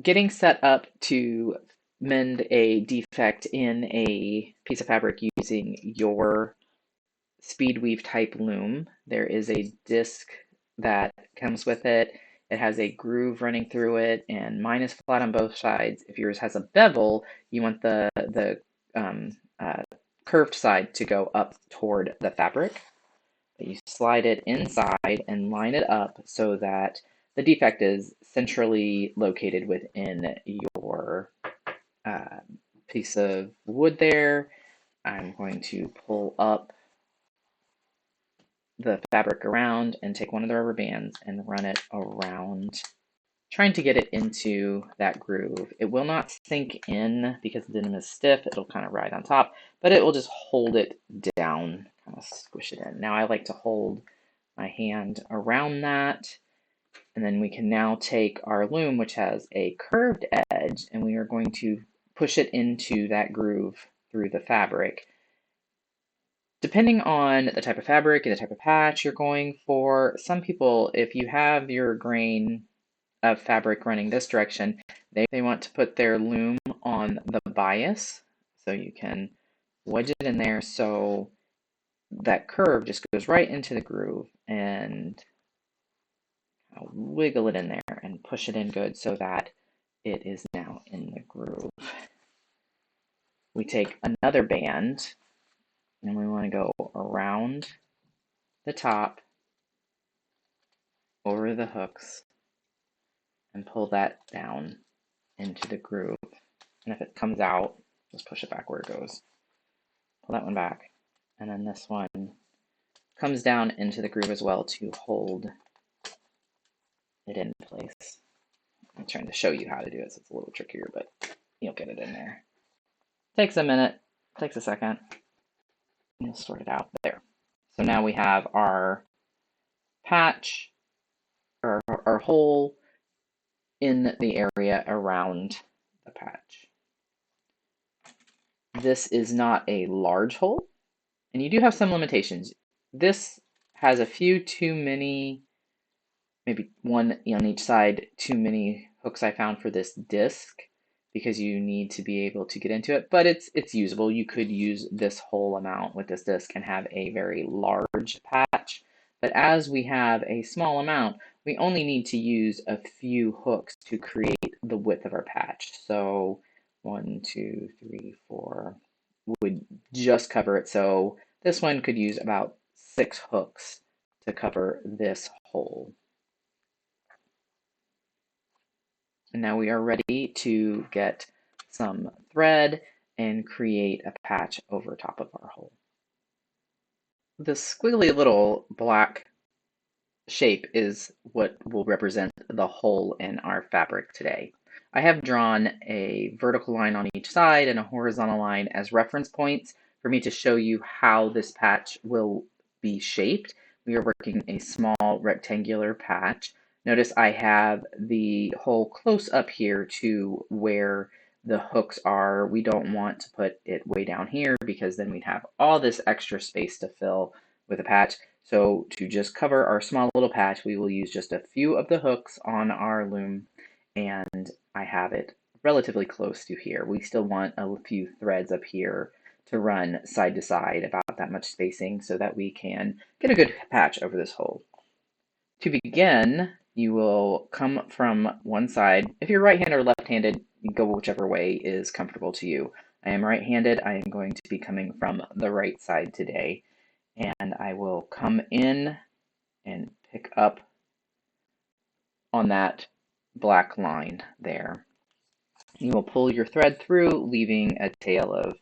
Getting set up to mend a defect in a piece of fabric using your speed weave type loom. There is a disc that comes with it. It has a groove running through it, and mine is flat on both sides. If yours has a bevel, you want the um, uh, curved side to go up toward the fabric. You slide it inside and line it up so that the defect is centrally located within your uh, piece of wood there. I'm going to pull up the fabric around and take one of the rubber bands and run it around, trying to get it into that groove. It will not sink in because the denim is stiff. It'll kind of ride on top, but it will just hold it down, kind of squish it in. Now I like to hold my hand around that, and then we can now take our loom, which has a curved edge, and we are going to push it into that groove through the fabric. Depending on the type of fabric and the type of patch you're going for, some people, if you have your grain of fabric running this direction, they want to put their loom on the bias, so you can wedge it in there so that curve just goes right into the groove, and wiggle it in there and push it in good so that it is now in the groove. We take another band and we want to go around the top, over the hooks, and pull that down into the groove. And if it comes out, just push it back where it goes. Pull that one back. And then this one comes down into the groove as well to hold it in place. I'm trying to show you how to do it, so it's a little trickier, but you'll get it in there. Takes a minute, takes a second. You'll sort it out there. So now we have our patch, or our hole in the area around the patch. This is not a large hole, and you do have some limitations. This has a few too many, maybe one on each side, too many hooks I found for this disc, because you need to be able to get into it, but it's usable. You could use this whole amount with this disc and have a very large patch, but as we have a small amount, we only need to use a few hooks to create the width of our patch. So 1, 2, 3, 4 would just cover it. So this one could use about 6 hooks to cover this hole. And now we are ready to get some thread and create a patch over top of our hole. The squiggly little black shape is what will represent the hole in our fabric today. I have drawn a vertical line on each side and a horizontal line as reference points for me to show you how this patch will be shaped. We are working a small rectangular patch. Notice I have the hole close up here to where the hooks are. We don't want to put it way down here because then we'd have all this extra space to fill with a patch. So to just cover our small little patch, we will use just a few of the hooks on our loom, and I have it relatively close to here. We still want a few threads up here to run side to side, about that much spacing, so that we can get a good patch over this hole. To begin, you will come from one side. If you're right-handed or left-handed, you go whichever way is comfortable to you. I am right-handed. I am going to be coming from the right side today. And I will come in and pick up on that black line there. You will pull your thread through, leaving a tail of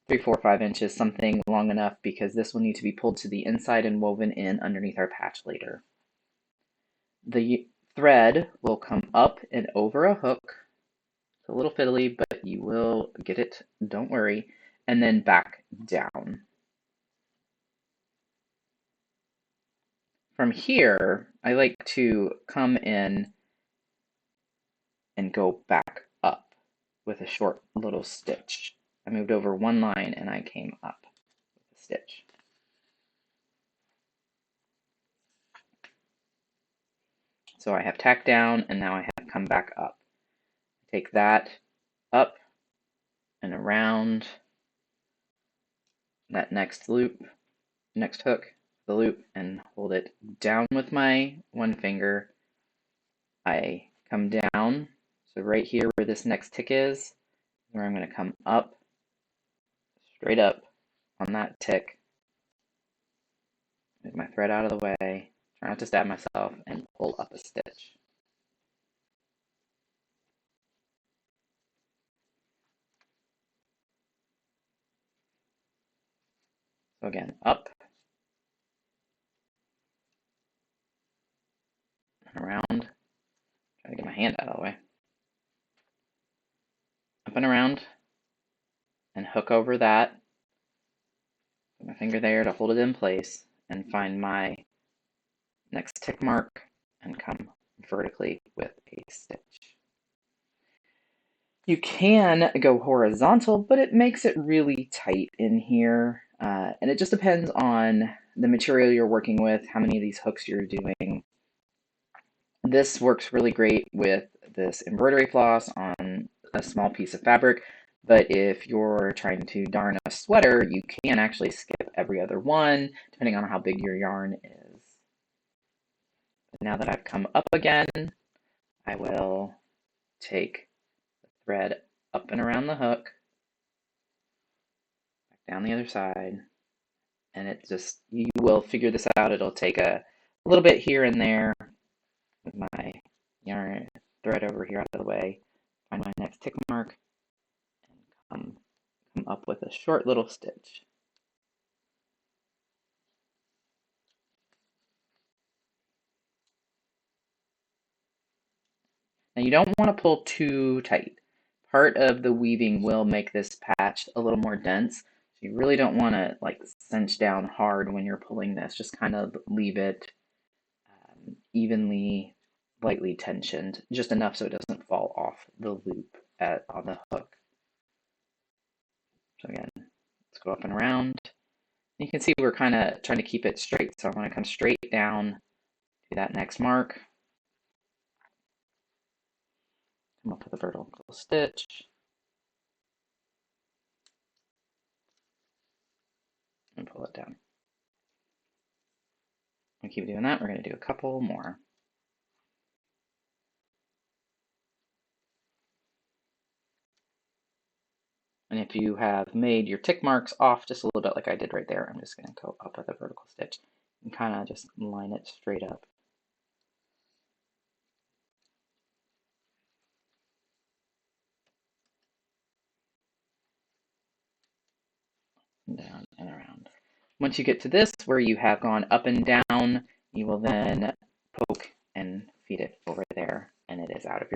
3, 4, 5 inches, something long enough, because this will need to be pulled to the inside and woven in underneath our patch later. The thread will come up and over a hook. It's a little fiddly, but you will get it, don't worry, and then back down. From here, I like to come in and go back up with a short little stitch. I moved over one line and I came up with a stitch. So I have tacked down and now I have come back up. take that up and around that next hook, the loop, and hold it down with my one finger. I come down, so right here where this next tick is, where I'm going to come up, straight up on that tick, move my thread out of the way, try not to stab myself, and pull up a stitch. So again, up and around, try to get my hand out of the way, up and around, and hook over that, put my finger there to hold it in place, and find my next tick mark and come vertically with a stitch. You can go horizontal, but it makes it really tight in here. And it just depends on the material you're working with, how many of these hooks you're doing. This works really great with this embroidery floss on a small piece of fabric, but if you're trying to darn a sweater, you can actually skip every other one, depending on how big your yarn is. Now that I've come up again, I will take the thread up and around the hook, back down the other side, and it just, you will figure this out. It'll take a little bit here and there with my yarn thread over here out of the way, find my next tick mark, and come up with a short little stitch. Now you don't want to pull too tight. Part of the weaving will make this patch a little more dense. So you really don't want to like cinch down hard when you're pulling this. Just kind of leave it evenly, lightly tensioned, just enough so it doesn't fall off the loop on the hook. So again, let's go up and around. You can see we're kind of trying to keep it straight. So I want to come straight down to that next mark. Come up with a vertical stitch. And pull it down. And keep doing that. We're going to do a couple more. And if you have made your tick marks off just a little bit like I did right there, I'm just going to go up with a vertical stitch and kind of just line it straight up. And down and around. Once you get to this, where you have gone up and down, you will then poke and feed it over there, and it is out of your